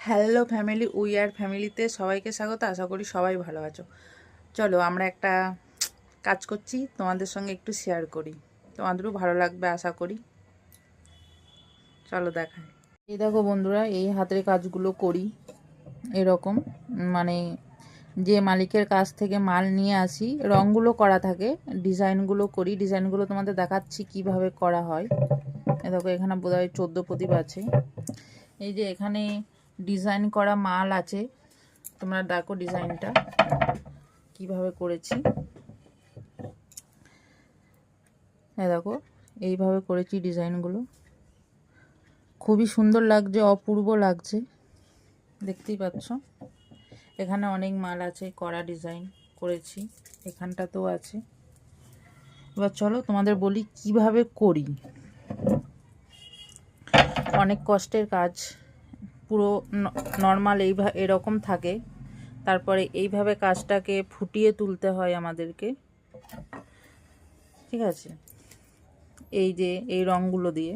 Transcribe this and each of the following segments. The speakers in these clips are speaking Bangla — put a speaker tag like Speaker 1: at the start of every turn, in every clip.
Speaker 1: হ্যালো ফ্যামিলি, উই আর ফ্যামিলিতে সবাইকে স্বাগত। আশা করি সবাই ভালো আছো। চলো আমরা একটা কাজ করছি, তোমাদের সঙ্গে একটু শেয়ার করি, তোমাদেরও ভালো লাগবে আশা করি। চলো দেখাই। এই দেখো বন্ধুরা, এই হাতের কাজগুলো করি এরকম, মানে যে মালিকের কাছ থেকে মাল নিয়ে আসি, রঙগুলো করা থাকে, ডিজাইনগুলো করি। ডিজাইনগুলো তোমাদের দেখাচ্ছি কিভাবে করা হয়। এ দেখো এখানে বোধহয় 14 প্রদীপ আছে। এই যে এখানে ডিজাইন করা মাল আছে, তোমরা দেখো ডিজাইনটা কিভাবে করেছি। দেখো এইভাবে করেছি ডিজাইনগুলো, খুবই সুন্দর লাগছে, অপূর্ব লাগছে, দেখতেই পাচ্ছ। এখানে অনেক মাল আছে, করা ডিজাইন করেছি, এখানটাতেও আছে। এবার চলো তোমাদের বলি কিভাবে করি। অনেক কষ্টের কাজ, পুরো নর্মাল এরকম থাকে, তারপরে এইভাবে কাজটাকে ফুটিয়ে তুলতে হয় আমাদেরকে, ঠিক আছে। এই যে এই রঙগুলো দিয়ে,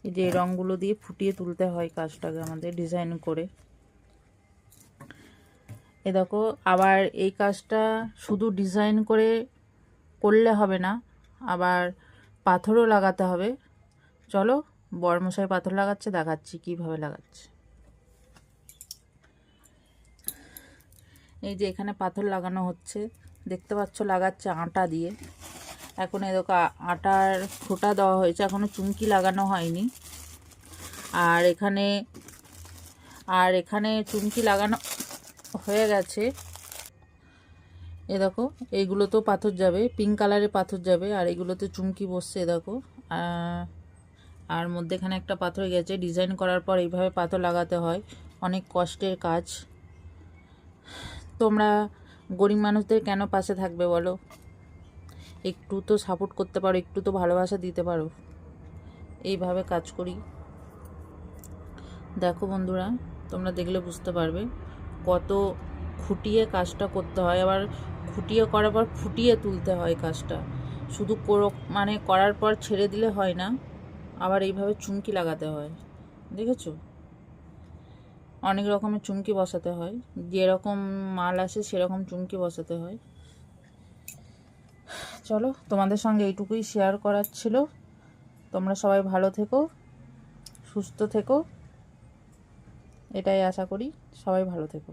Speaker 1: এই যে এই রঙগুলো দিয়ে ফুটিয়ে তুলতে হয় কাজটাকে আমাদের ডিজাইন করে। এ দেখো, আবার এই কাজটা শুধু ডিজাইন করে করলে হবে না, আবার পাথরও লাগাতে হবে। চলো বড়মশাই পাথর লাগাচ্ছে, দেখাচ্ছি কিভাবে লাগাচ্ছে। এই যে এখানে পাথর লাগানো হচ্ছে, দেখতে পাচ্ছ, লাগাচ্ছে আটা দিয়ে। এখন এই দেখো আটার ফোঁটা দেওয়া হয়েছে, এখনো চুমকি লাগানো হয়নি। আর এখানে চুমকি লাগানো হয়ে গেছে। এ দেখো এইগুলোতেও পাথর যাবে, পিঙ্ক কালারের পাথর যাবে, আর এগুলোতে চুমকি বসছে। দেখো আর মধ্যেখানে একটা পাথর গেছে। ডিজাইন করার পর এইভাবে পাথর লাগাতে হয়, অনেক কষ্টের কাজ। তোমরা গরিব মানুষদের কেন পাশে থাকবে বলো? একটু তো সাপোর্ট করতে পারো, একটু তো ভালোবাসা দিতে পারো। এইভাবে কাজ করি। দেখো বন্ধুরা, তোমরা দেখলে বুঝতে পারবে কত খুঁটিয়ে কাজটা করতে হয়। আবার খুঁটিয়ে করার পর ফুটিয়ে তুলতে হয় কাজটা, শুধু মানে করার পর ছেড়ে দিলে হয় না, আবার এইভাবে চুমকি লাগাতে হয়। দেখেছো, অনেক রকমের চুমকি বসাতে হয়, যেরকম মাল আসে সেরকম চুমকি বসাতে হয়। চলো তোমাদের সঙ্গে এইটুকুই শেয়ার করার ছিল। তোমরা সবাই ভালো থেকো, সুস্থ থেকো, এটাই আশা করি। সবাই ভালো থেকো।